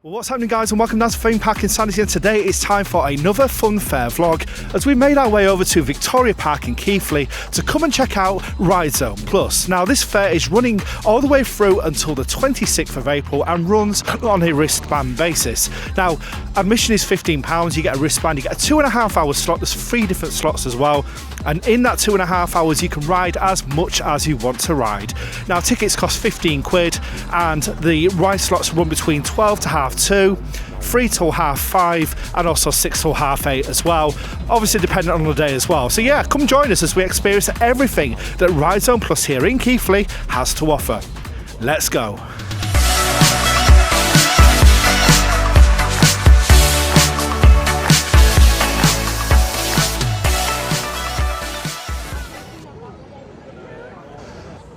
Well, what's happening, guys, and welcome down to Theme Park Insanity, and today it's time for another Funfair vlog as we made our way over to Victoria Park in Keighley to come and check out RideZone Plus. Now, this fair is running all the way through until the 26th of April and runs on a wristband basis. Now, admission is £15, you get a wristband, you get a 2.5 hour slot, there's 3 different slots as well, and in that 2.5 hours you can ride as much as you want to ride. Now, tickets cost 15 quid and the ride slots run between 12 to half 2, 3 till half 5, and also 6 till half 8 as well, obviously dependent on the day as well. So yeah, come join us as we experience everything that RideZone Plus here in Keighley has to offer. Let's go.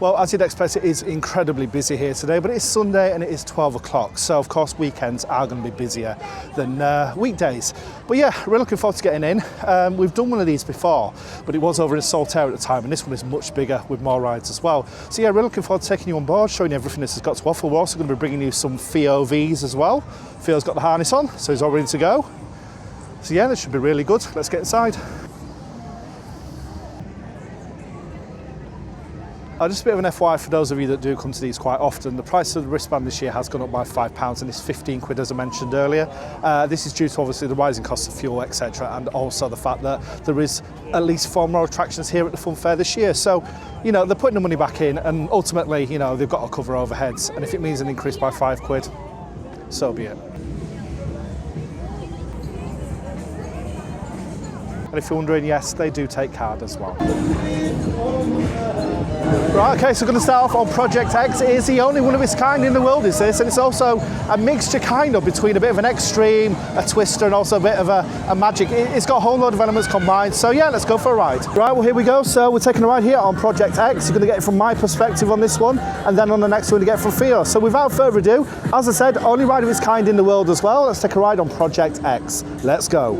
Well, as you'd expect, it is incredibly busy here today, but it is Sunday and it is 12 o'clock. So, of course, weekends are going to be busier than weekdays. But yeah, we're looking forward to getting in. We've done one of these before, but it was over in Saltaire at the time, and this one is much bigger with more rides as well. So yeah, we're looking forward to taking you on board, showing you everything this has got to offer. We're also going to be bringing you some FOVs as well. Theo's got the harness on, so he's all ready to go. So yeah, this should be really good. Let's get inside. Just a bit of an FYI for those of you that do come to these quite often, the price of the wristband this year has gone up by £5 and it's 15 quid as I mentioned earlier. This is due to obviously the rising cost of fuel, etc., and also the fact that there is at least 4 more attractions here at the Funfair this year. So, you know, they're putting the money back in and ultimately, you know, they've got to cover overheads, and if it means an increase by 5 quid, so be it. And if you're wondering, yes, they do take card as well. Right, okay, so we're going to start off on Project X. It is the only one of its kind in the world, is this, and it's also a mixture kind of between a bit of an extreme, a twister, and also a bit of a magic. It's got a whole load of elements combined, so yeah, let's go for a ride. Right, well, here we go. So we're taking a ride here on Project X. You're going to get it from my perspective on this one, and then on the next one you get from Theo. So without further ado, as I said, only ride of its kind in the world as well. Let's take a ride on Project X. Let's go.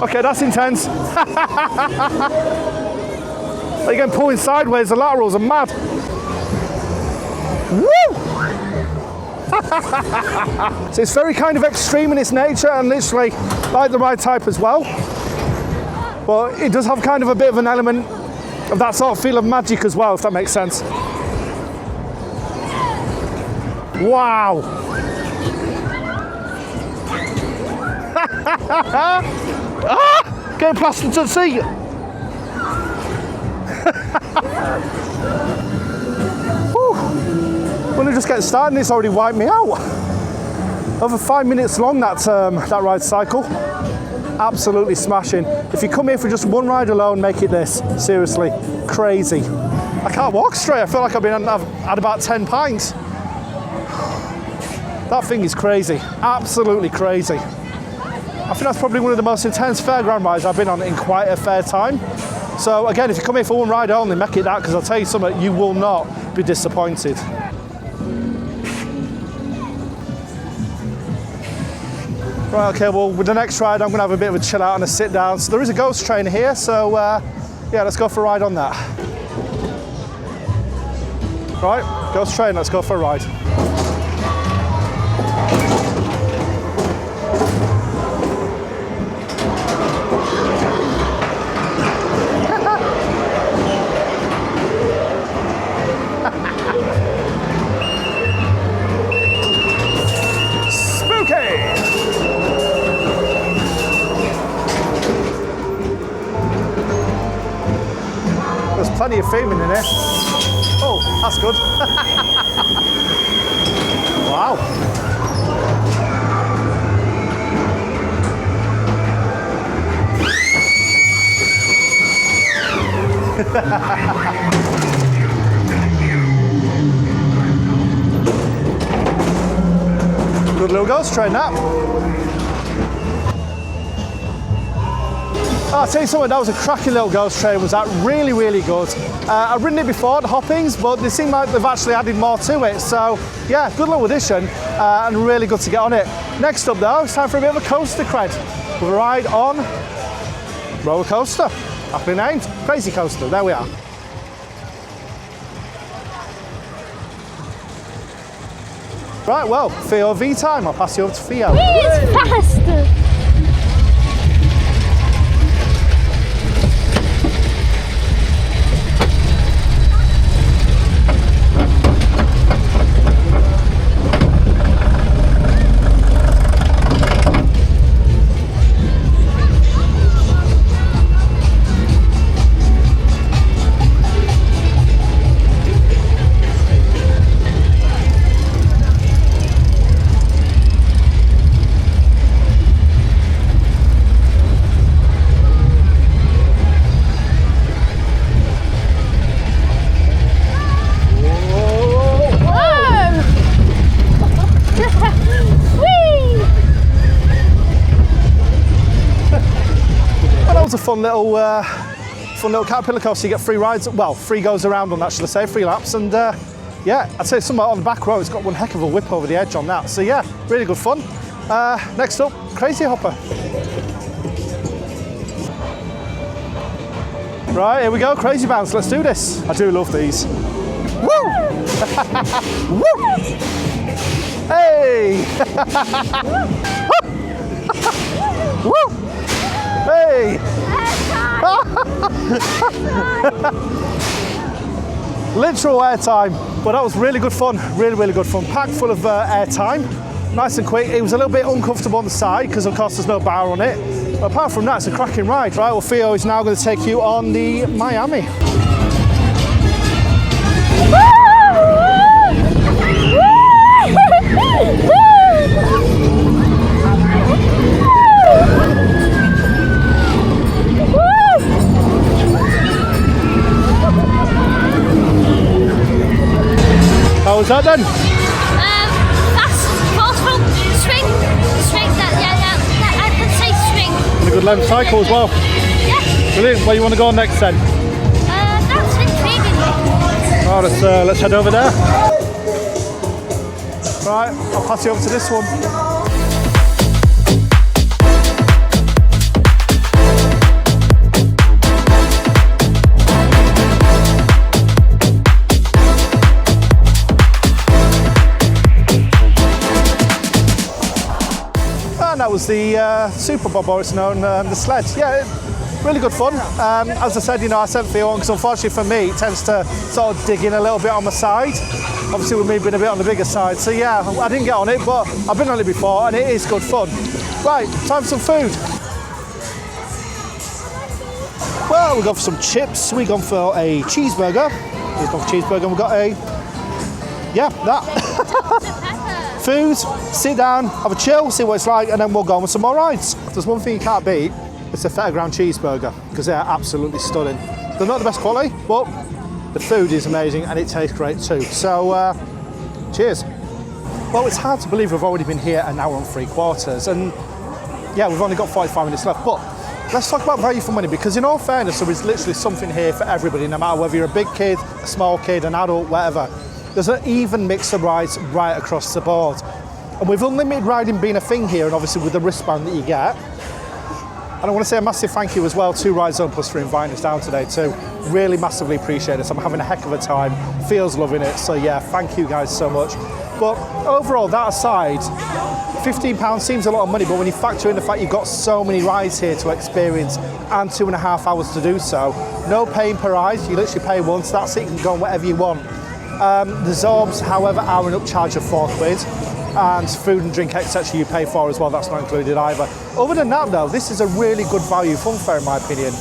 Okay, that's intense. Again, pulling sideways, the laterals are mad. Woo! So it's very kind of extreme in its nature and literally like the ride type as well. But it does have kind of a bit of an element of that sort of feel of magic as well, if that makes sense. Wow. Ah! Getting plastered to the seat! When I just get started, it's already wiped me out. Over 5 minutes long, that ride cycle. Absolutely smashing. If you come here for just one ride alone, make it this. Seriously, crazy. I can't walk straight. I feel like I've had about 10 pints. That thing is crazy. Absolutely crazy. I think that's probably one of the most intense fairground rides I've been on in quite a fair time. So again, if you come here for one ride only, make it that, because I'll tell you something, you will not be disappointed. Right, okay, well, with the next ride, I'm going to have a bit of a chill out and a sit down. So there is a ghost train here, so yeah, let's go for a ride on that. Right, ghost train, let's go for a ride. Plenty of filming in here. Oh, that's good. Wow. Good little ghost train, that. I'll tell you something, that was a cracking little ghost train, was that really, really good. I've ridden it before, the hoppings, but they seem like they've actually added more to it. So yeah, good little addition and really good to get on it. Next up though, it's time for a bit of a coaster cred. We'll ride on roller coaster, aptly named, Crazy Coaster, there we are. Right, well, Theo V time. I'll pass you over to Theo. He's faster. A fun little caterpillar coaster. You get free rides, well, free goes around on that, should I say, free laps, and yeah, I'd say somewhere on the back row, it's got one heck of a whip over the edge on that, so yeah, really good fun. Next up, Crazy Hopper. Right, here we go, Crazy Bounce, let's do this. I do love these. Woo! Woo! Hey! Woo! Hey! Literal airtime, but that was really good fun, really good fun. Packed full of airtime, nice and quick. It was a little bit uncomfortable on the side because of course there's no bar on it. But apart from that, it's a cracking ride. Right, well, Theo is now going to take you on the Miami. How was that then? Fast, forceful, swing, yeah, I can say swing. And a good length cycle as well. Yeah. Brilliant, where you want to go on next then? That's intriguing. Oh, let's head over there. Right, I'll pass you over to this one. That was the Super Bob, or it's known, the sled. Yeah, really good fun. As I said, you know, I sent Theo on because unfortunately for me, it tends to sort of dig in a little bit on my side. Obviously with me being a bit on the bigger side. So yeah, I didn't get on it, but I've been on it before and it is good fun. Right, time for some food. Well, we've gone for some chips. We've gone for a cheeseburger. We've gone for cheeseburger and we've got a, yeah, that. Food, sit down, have a chill, see what it's like, and then we'll go on with some more rides. If there's one thing you can't beat, it's a Fairground cheeseburger, because they're absolutely stunning. They're not the best quality, but the food is amazing and it tastes great too. So, cheers. Well, it's hard to believe we've already been here an hour and 3/4, and yeah, we've only got 45 minutes left, but let's talk about value for money, because in all fairness, there is literally something here for everybody, no matter whether you're a big kid, a small kid, an adult, whatever. There's an even mix of rides right across the board. And with unlimited riding being a thing here, and obviously with the wristband that you get, and I want to say a massive thank you as well to RideZone Plus for inviting us down today too. Really massively appreciate it. I'm having a heck of a time. Feels loving it. So yeah, thank you guys so much. But overall, that aside, £15 seems a lot of money, but when you factor in the fact you've got so many rides here to experience and 2.5 hours to do so, no paying per ride, you literally pay once, that's it, you can go on whatever you want. The Zorbs, however, are an upcharge of £4, and food and drink, etc. you pay for as well, that's not included either. Other than that though, this is a really good value funfair in my opinion.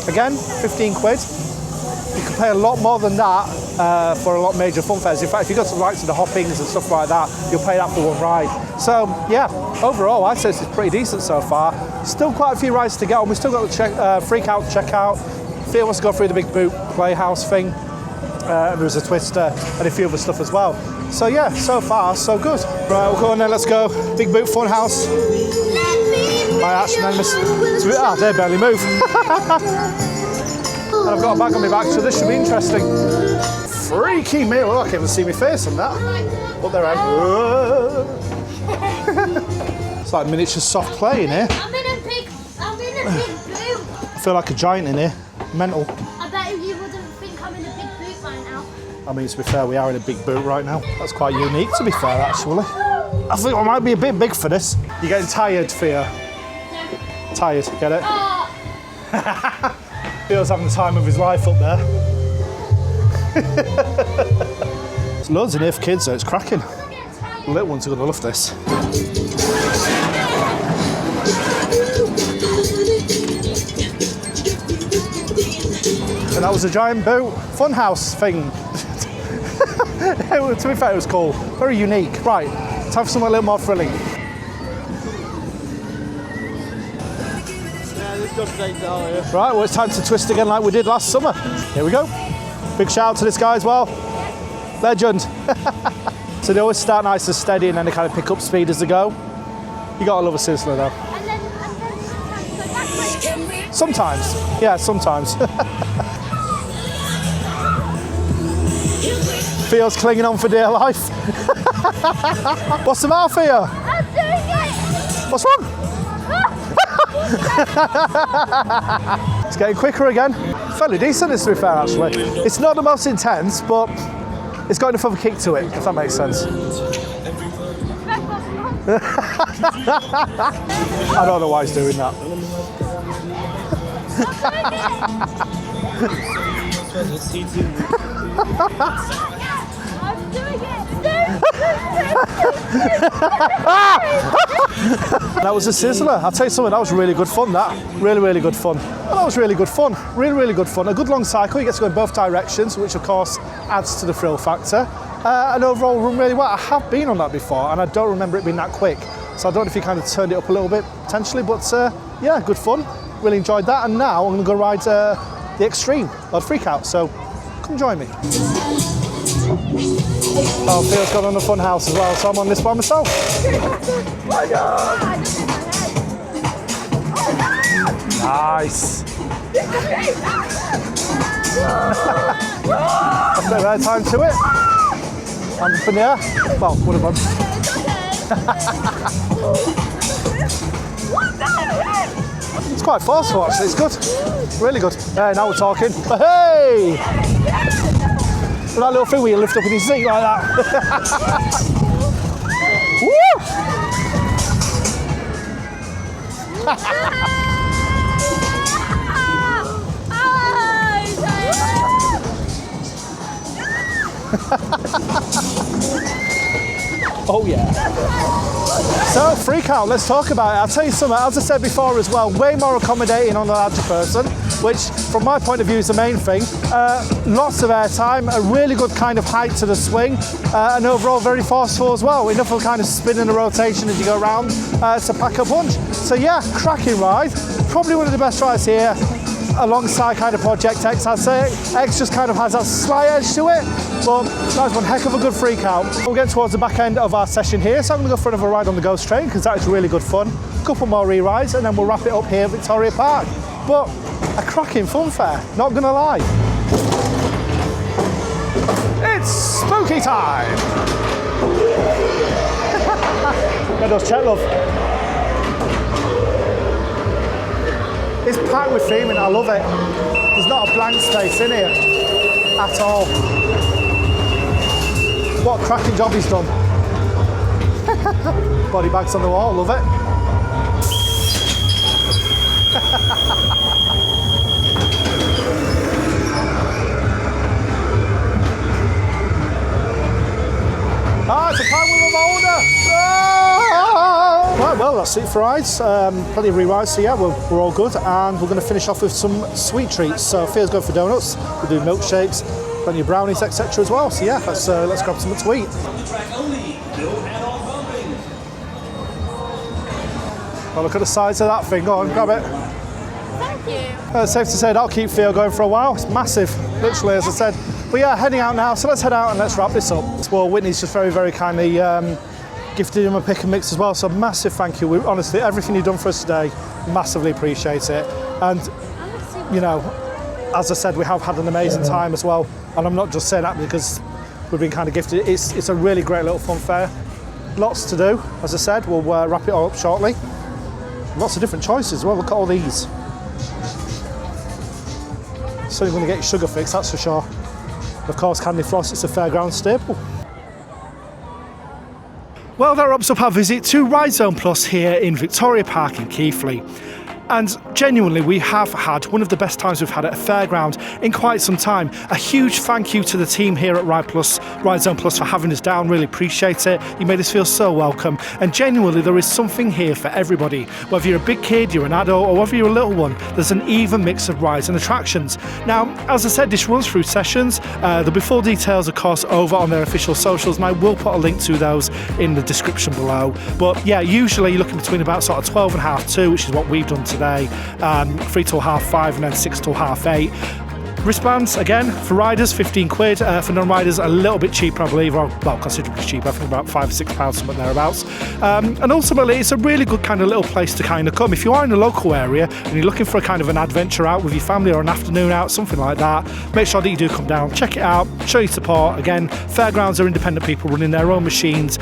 Again, £15. You can pay a lot more than that for a lot of major funfairs. In fact, if you go to the likes of the Hoppings and stuff like that, you'll pay that for one ride. So yeah, overall, I'd say this is pretty decent so far. Still quite a few rides to get on. We've still got the freak out, check out. Theo wants to go through the big boot playhouse thing. There's a twister and a few other stuff as well. So yeah, so far so good. Right, we'll go on then, let's go. Big boot fun house. My arch nemesis. They barely move. And I've got a bag on my back, so this should be interesting. Freaky me. Oh, I can't even see my face on that. Up there, it's like miniature soft play in here. I'm in a big boot. I feel like a giant in here. Mental. I bet you wouldn't think I'm in a big boot right now. I mean, to be fair, we are in a big boot right now. That's quite unique, to be fair, actually. I think I might be a bit big for this. You're getting tired, Fia? No. Tired, get it? Oh. Fia's having the time of his life up there. There's loads in here for kids, though. It's cracking. The little ones are going to love this. And that was a giant boat funhouse thing. To be fair, it was cool. Very unique. Right, time for something a little more thrilling. Right, well, it's time to twist again like we did last summer. Here we go. Big shout out to this guy as well. Legend. So they always start nice and steady and then they kind of pick up speed as they go. You gotta love a sizzler though. And then Sometimes. Yeah, sometimes. Fia's clinging on for dear life. What's the matter, Fia? I'm doing it! What's wrong? It's getting quicker again. Fairly decent, this to be fair, actually. It's not the most intense, but it's got enough of a kick to it, if that makes sense. I don't know why he's doing that. I'm doing it! That was a sizzler. I'll tell you something, that was really good fun, that. Really, really good fun. Well, that was really good fun. Really, really good fun. A good long cycle, you get to go in both directions, which of course adds to the thrill factor. And overall run really well. I have been on that before and I don't remember it being that quick. So I don't know if you kind of turned it up a little bit potentially, but yeah, good fun. Really enjoyed that. And now I'm gonna go ride the Extreme, or Freak Out. So come join me. Oh, Fia's got on the fun house as well, so I'm on this by myself. Nice. A bit of air time to it. I'm up in the air. Well, one of them. It's quite forceful actually, it's good. Really good. Yeah, now we're talking. Hey! That little thing where you lift up in your seat like that. Woo! Oh yeah. So, Freak Out, let's talk about it. I'll tell you something, as I said before as well, way more accommodating on the larger person, which from my point of view is the main thing. Lots of airtime, a really good kind of height to the swing, and overall very forceful as well. Enough of kind of spin and a rotation as you go around to pack a punch. So yeah, cracking ride. Probably one of the best rides here, alongside kind of Project X, I'd say. X just kind of has that slight edge to it, but that was one heck of a good Freak Out. We're getting towards the back end of our session here, so I'm going to go for another ride on the Ghost Train, because that is really good fun. A couple more re-rides, and then we'll wrap it up here at Victoria Park. But a cracking fun fair, not going to lie. It's spooky time! Get those check, love. It's packed with theming, I love it. There's not a blank space in here at all. What a cracking job he's done. Body bags on the wall, love it. Ah, it's a pile with a boulder. Right, well, that's it for rides. Plenty of re-rides, so yeah, we're all good. And we're going to finish off with some sweet treats. So Fia's going for donuts. We'll do milkshakes, plenty of brownies, etc. as well. So yeah, let's grab something to eat. Well, look at the size of that thing. Go on, grab it. Thank you. It's safe to say that'll keep Fia going for a while. It's massive, literally, as I said. But yeah, heading out now, so let's head out and let's wrap this up. Well, Whitney's just very, very kindly gifted him a pick and mix as well, so massive thank you. Honestly, everything you've done for us today, massively appreciate it. And, you know, as I said, we have had an amazing time as well. And I'm not just saying that because we've been kind of gifted. It's a really great little fun fair. Lots to do, as I said. We'll wrap it all up shortly. Lots of different choices as well. Look at all these. So you're going to get your sugar fix, that's for sure. And of course, Candy Floss, it's a Fairground staple. Well, that wraps up our visit to RideZone Plus here in Victoria Park in Keighley. And genuinely, we have had one of the best times we've had at a fairground in quite some time. A huge thank you to the team here at RideZone Plus for having us down. Really appreciate it. You made us feel so welcome. And genuinely, there is something here for everybody. Whether you're a big kid, you're an adult, or whether you're a little one, there's an even mix of rides and attractions. Now, as I said, this runs through sessions. There'll be full details, of course, over on their official socials, and I will put a link to those in the description below. But yeah, usually you're looking between about sort of 12 and half 2, which is what we've done today. 3 till half 5 and then 6 till half 8. Wristbands, again, for riders, 15 quid. For non-riders, a little bit cheaper, I believe. Well, considerably cheaper. I think about £5 or £6, something thereabouts. And ultimately, it's a really good kind of little place to kind of come. If you are in the local area and you're looking for a kind of an adventure out with your family or an afternoon out, something like that, make sure that you do come down, check it out, show your support. Again, fairgrounds are independent people running their own machines.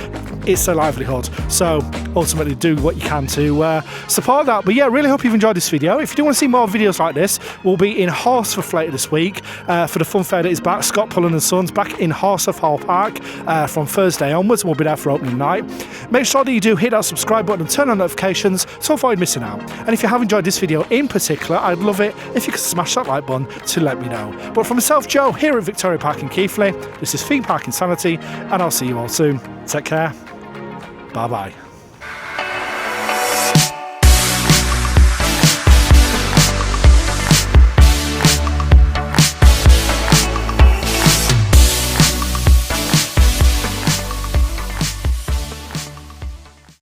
It's their livelihood. So ultimately, do what you can to support that. But yeah, really hope you've enjoyed this video. If you do want to see more videos like this, we'll be in Horsforth later this week for the fun fair that is back. Scott Pullen and Sons back in Horsforth Hall Park from Thursday onwards. We'll be there for opening night. Make sure that you do hit that subscribe button and turn on notifications to avoid missing out. And if you have enjoyed this video in particular, I'd love it if you could smash that like button to let me know. But for myself, Joe, here at Victoria Park in Keighley, this is Theme Park Insanity, and I'll see you all soon. Take care. Bye-bye.